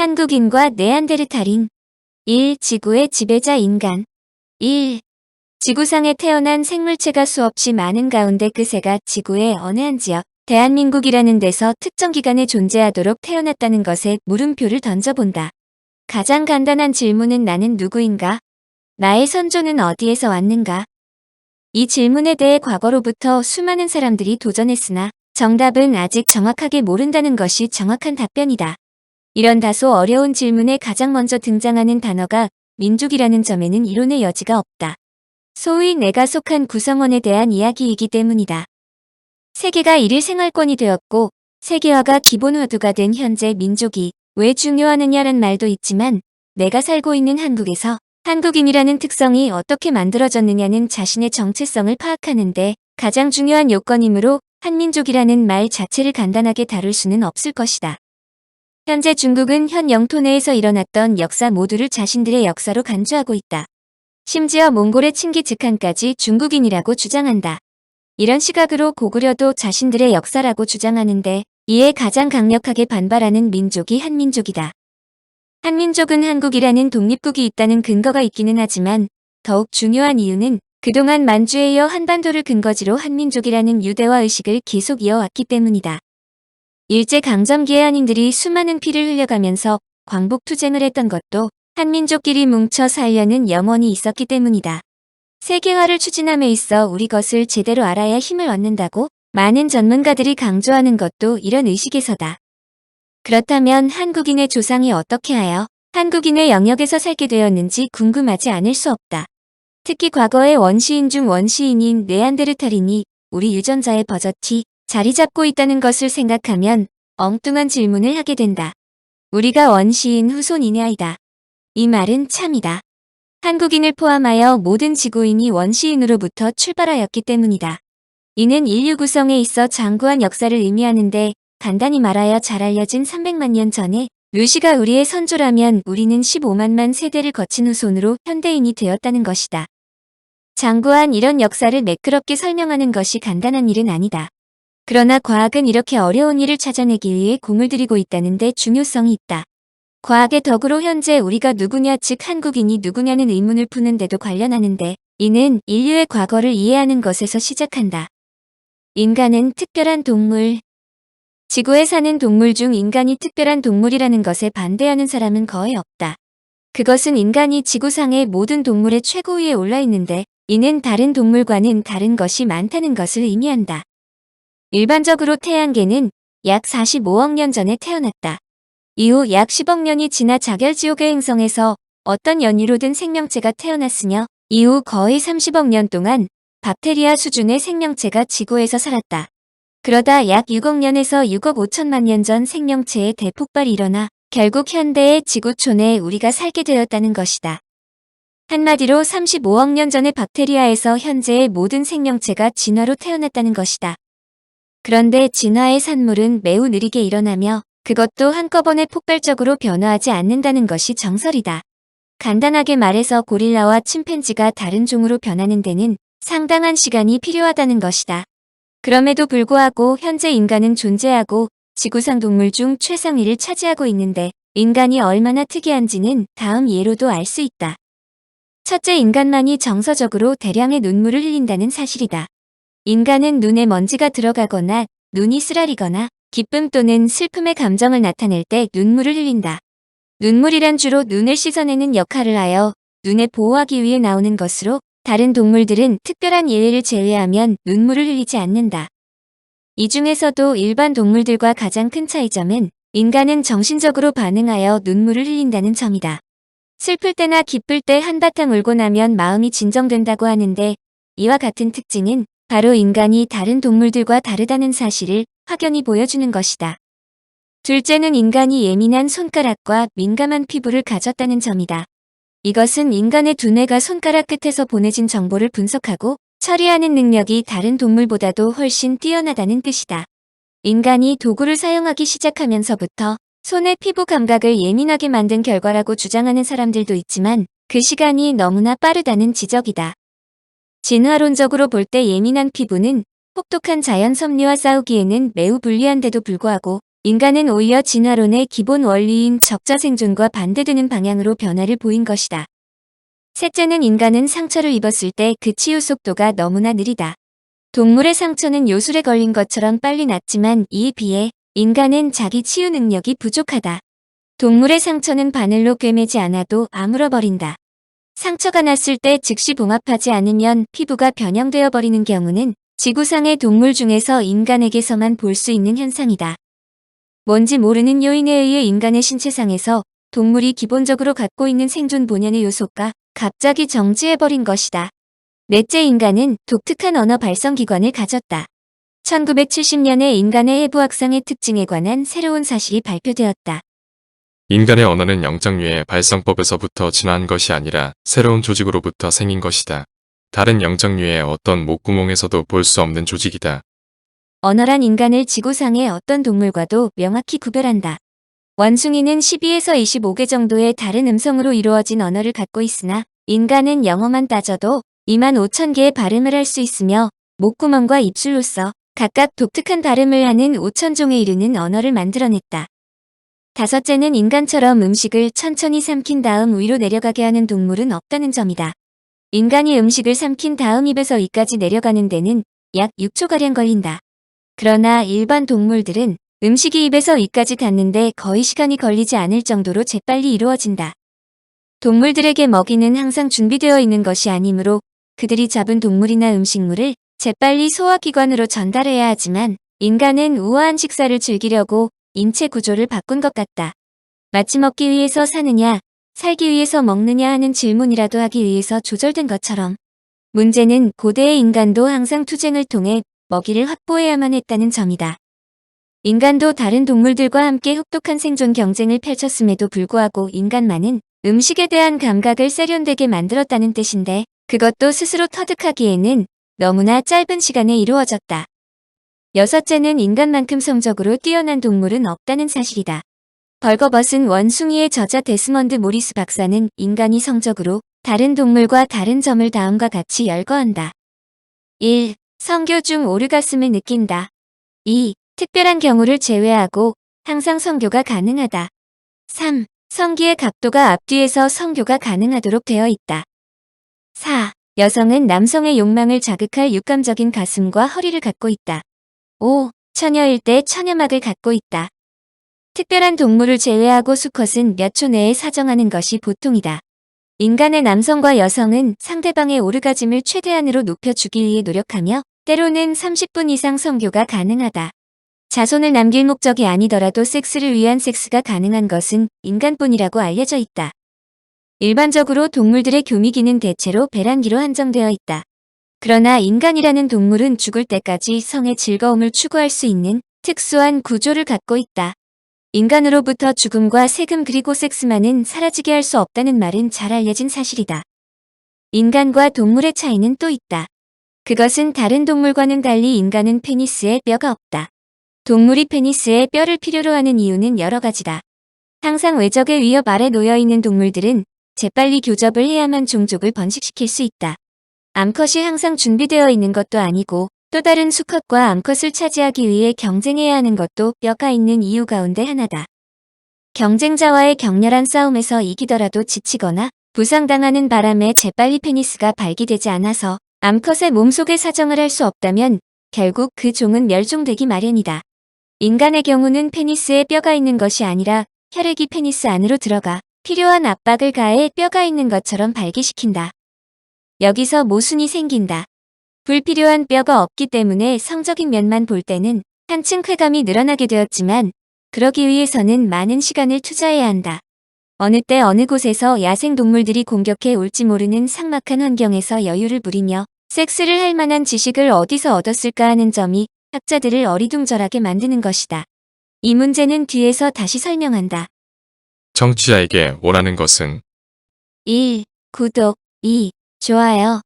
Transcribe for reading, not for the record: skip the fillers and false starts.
한국인과 네안데르탈인. 1. 지구의 지배자 인간. 1. 지구상에 태어난 생물체가 수없이 많은 가운데 그 새가 지구의 어느 한 지역, 대한민국이라는 데서 특정 기간에 존재하도록 태어났다는 것에 물음표를 던져본다. 가장 간단한 질문은 나는 누구인가? 나의 선조는 어디에서 왔는가? 이 질문에 대해 과거로부터 수많은 사람들이 도전했으나 정답은 아직 정확하게 모른다는 것이 정확한 답변이다. 이런 다소 어려운 질문에 가장 먼저 등장하는 단어가 민족이라는 점에는 이론의 여지가 없다. 소위 내가 속한 구성원에 대한 이야기이기 때문이다. 세계가 일일 생활권이 되었고 세계화가 기본 화두가 된 현재 민족이 왜 중요하느냐란 말도 있지만 내가 살고 있는 한국에서 한국인이라는 특성이 어떻게 만들어졌느냐는 자신의 정체성을 파악하는 데 가장 중요한 요건이므로 한민족이라는 말 자체를 간단하게 다룰 수는 없을 것이다. 현재 중국은 현 영토 내에서 일어났던 역사 모두를 자신들의 역사로 간주하고 있다. 심지어 몽골의 칭기즈칸까지 중국인이라고 주장한다. 이런 시각으로 고구려도 자신들의 역사라고 주장하는데 이에 가장 강력하게 반발하는 민족이 한민족이다. 한민족은 한국이라는 독립국이 있다는 근거가 있기는 하지만 더욱 중요한 이유는 그동안 만주에 이어 한반도를 근거지로 한민족이라는 유대화 의식을 계속 이어왔기 때문이다. 일제강점기의 한인들이 수많은 피를 흘려가면서 광복투쟁을 했던 것도 한민족끼리 뭉쳐 살려는 염원이 있었기 때문이다. 세계화를 추진함에 있어 우리 것을 제대로 알아야 힘을 얻는다고 많은 전문가들이 강조하는 것도 이런 의식에서다. 그렇다면 한국인의 조상이 어떻게 하여 한국인의 영역에서 살게 되었는지 궁금하지 않을 수 없다. 특히 과거의 원시인 중 원시인인 네안데르탈인이 우리 유전자에 버젓이 자리 잡고 있다는 것을 생각하면 엉뚱한 질문을 하게 된다. 우리가 원시인 후손이냐이다. 이 말은 참이다. 한국인을 포함하여 모든 지구인이 원시인으로부터 출발하였기 때문이다. 이는 인류 구성에 있어 장구한 역사를 의미하는데 간단히 말하여 잘 알려진 300만 년 전에 르시가 우리의 선조라면 우리는 15만만 세대를 거친 후손으로 현대인이 되었다는 것이다. 장구한 이런 역사를 매끄럽게 설명하는 것이 간단한 일은 아니다. 그러나 과학은 이렇게 어려운 일을 찾아내기 위해 공을 들이고 있다는 데 중요성이 있다. 과학의 덕으로 현재 우리가 누구냐 즉 한국인이 누구냐는 의문을 푸는 데도 관련하는데 이는 인류의 과거를 이해하는 것에서 시작한다. 인간은 특별한 동물. 지구에 사는 동물 중 인간이 특별한 동물이라는 것에 반대하는 사람은 거의 없다. 그것은 인간이 지구상의 모든 동물의 최고 위에 올라 있는데 이는 다른 동물과는 다른 것이 많다는 것을 의미한다. 일반적으로 태양계는 약 45억 년 전에 태어났다. 이후 약 10억 년이 지나 자결지옥의 행성에서 어떤 연유로든 생명체가 태어났으며 이후 거의 30억 년 동안 박테리아 수준의 생명체가 지구에서 살았다. 그러다 약 6억 년에서 6억 5천만 년 전 생명체의 대폭발이 일어나 결국 현대의 지구촌에 우리가 살게 되었다는 것이다. 한마디로 35억 년 전의 박테리아에서 현재의 모든 생명체가 진화로 태어났다는 것이다. 그런데 진화의 산물은 매우 느리게 일어나며 그것도 한꺼번에 폭발적으로 변화하지 않는다는 것이 정설이다. 간단하게 말해서 고릴라와 침팬지가 다른 종으로 변하는 데는 상당한 시간이 필요하다는 것이다. 그럼에도 불구하고 현재 인간은 존재하고 지구상 동물 중 최상위를 차지하고 있는데 인간이 얼마나 특이한지는 다음 예로도 알 수 있다. 첫째, 인간만이 정서적으로 대량의 눈물을 흘린다는 사실이다. 인간은 눈에 먼지가 들어가거나 눈이 쓰라리거나 기쁨 또는 슬픔의 감정을 나타낼 때 눈물을 흘린다. 눈물이란 주로 눈을 씻어내는 역할을 하여 눈을 보호하기 위해 나오는 것으로 다른 동물들은 특별한 예외를 제외하면 눈물을 흘리지 않는다. 이 중에서도 일반 동물들과 가장 큰 차이점은 인간은 정신적으로 반응하여 눈물을 흘린다는 점이다. 슬플 때나 기쁠 때 한바탕 울고 나면 마음이 진정된다고 하는데 이와 같은 특징은 바로 인간이 다른 동물들과 다르다는 사실을 확연히 보여주는 것이다. 둘째는 인간이 예민한 손가락과 민감한 피부를 가졌다는 점이다. 이것은 인간의 두뇌가 손가락 끝에서 보내진 정보를 분석하고 처리하는 능력이 다른 동물보다도 훨씬 뛰어나다는 뜻이다. 인간이 도구를 사용하기 시작하면서부터 손의 피부 감각을 예민하게 만든 결과라고 주장하는 사람들도 있지만 그 시간이 너무나 빠르다는 지적이다. 진화론적으로 볼 때 예민한 피부는 혹독한 자연 섭리와 싸우기에는 매우 불리한데도 불구하고 인간은 오히려 진화론의 기본 원리인 적자 생존과 반대되는 방향으로 변화를 보인 것이다. 셋째는 인간은 상처를 입었을 때 그 치유 속도가 너무나 느리다. 동물의 상처는 요술에 걸린 것처럼 빨리 낫지만 이에 비해 인간은 자기 치유 능력이 부족하다. 동물의 상처는 바늘로 꿰매지 않아도 아물어버린다. 상처가 났을 때 즉시 봉합하지 않으면 피부가 변형되어 버리는 경우는 지구상의 동물 중에서 인간에게서만 볼 수 있는 현상이다. 뭔지 모르는 요인에 의해 인간의 신체상에서 동물이 기본적으로 갖고 있는 생존 본연의 요소가 갑자기 정지해버린 것이다. 넷째, 인간은 독특한 언어 발성기관을 가졌다. 1970년에 인간의 해부학상의 특징에 관한 새로운 사실이 발표되었다. 인간의 언어는 영장류의 발성법에서부터 진화한 것이 아니라 새로운 조직으로부터 생긴 것이다. 다른 영장류의 어떤 목구멍에서도 볼 수 없는 조직이다. 언어란 인간을 지구상의 어떤 동물과도 명확히 구별한다. 원숭이는 12에서 25개 정도의 다른 음성으로 이루어진 언어를 갖고 있으나 인간은 영어만 따져도 25,000개의 발음을 할 수 있으며 목구멍과 입술로써 각각 독특한 발음을 하는 5,000종에 이르는 언어를 만들어냈다. 다섯째는 인간처럼 음식을 천천히 삼킨 다음 위로 내려가게 하는 동물은 없다는 점이다. 인간이 음식을 삼킨 다음 입에서 위까지 내려가는 데는 약 6초가량 걸린다. 그러나 일반 동물들은 음식이 입에서 위까지 닿는데 거의 시간이 걸리지 않을 정도로 재빨리 이루어진다. 동물들에게 먹이는 항상 준비되어 있는 것이 아니므로 그들이 잡은 동물이나 음식물을 재빨리 소화기관으로 전달해야 하지만 인간은 우아한 식사를 즐기려고 인체 구조를 바꾼 것 같다. 마치 먹기 위해서 사느냐, 살기 위해서 먹느냐 하는 질문이라도 하기 위해서 조절된 것처럼 문제는 고대의 인간도 항상 투쟁을 통해 먹이를 확보해야만 했다는 점이다. 인간도 다른 동물들과 함께 혹독한 생존 경쟁을 펼쳤음에도 불구하고 인간만은 음식에 대한 감각을 세련되게 만들었다는 뜻인데 그것도 스스로 터득하기에는 너무나 짧은 시간에 이루어졌다. 여섯째는 인간만큼 성적으로 뛰어난 동물은 없다는 사실이다. 벌거벗은 원숭이의 저자 데스먼드 모리스 박사는 인간이 성적으로 다른 동물과 다른 점을 다음과 같이 열거한다. 1. 성교 중 오르가슴을 느낀다. 2. 특별한 경우를 제외하고 항상 성교가 가능하다. 3. 성기의 각도가 앞뒤에서 성교가 가능하도록 되어 있다. 4. 여성은 남성의 욕망을 자극할 육감적인 가슴과 허리를 갖고 있다. 5. 처녀일 때 처녀막을 갖고 있다. 특별한 동물을 제외하고 수컷은 몇 초 내에 사정하는 것이 보통이다. 인간의 남성과 여성은 상대방의 오르가즘을 최대한으로 높여주기 위해 노력하며 때로는 30분 이상 성교가 가능하다. 자손을 남길 목적이 아니더라도 섹스를 위한 섹스가 가능한 것은 인간뿐이라고 알려져 있다. 일반적으로 동물들의 교미기는 대체로 배란기로 한정되어 있다. 그러나 인간이라는 동물은 죽을 때까지 성의 즐거움을 추구할 수 있는 특수한 구조를 갖고 있다. 인간으로부터 죽음과 세금 그리고 섹스만은 사라지게 할 수 없다는 말은 잘 알려진 사실이다. 인간과 동물의 차이는 또 있다. 그것은 다른 동물과는 달리 인간은 페니스에 뼈가 없다. 동물이 페니스에 뼈를 필요로 하는 이유는 여러 가지다. 항상 외적의 위협 아래 놓여 있는 동물들은 재빨리 교접을 해야만 종족을 번식시킬 수 있다. 암컷이 항상 준비되어 있는 것도 아니고 또 다른 수컷과 암컷을 차지하기 위해 경쟁해야 하는 것도 뼈가 있는 이유 가운데 하나다. 경쟁자와의 격렬한 싸움에서 이기더라도 지치거나 부상당하는 바람에 재빨리 페니스가 발기되지 않아서 암컷의 몸속에 사정을 할 수 없다면 결국 그 종은 멸종되기 마련이다. 인간의 경우는 페니스에 뼈가 있는 것이 아니라 혈액이 페니스 안으로 들어가 필요한 압박을 가해 뼈가 있는 것처럼 발기시킨다. 여기서 모순이 생긴다. 불필요한 뼈가 없기 때문에 성적인 면만 볼 때는 한층 쾌감이 늘어나게 되었지만 그러기 위해서는 많은 시간을 투자해야 한다. 어느 때 어느 곳에서 야생동물들이 공격해 올지 모르는 삭막한 환경에서 여유를 부리며 섹스를 할 만한 지식을 어디서 얻었을까 하는 점이 학자들을 어리둥절하게 만드는 것이다. 이 문제는 뒤에서 다시 설명한다. 청취자에게 원하는 것은 1. 구독 2. 좋아요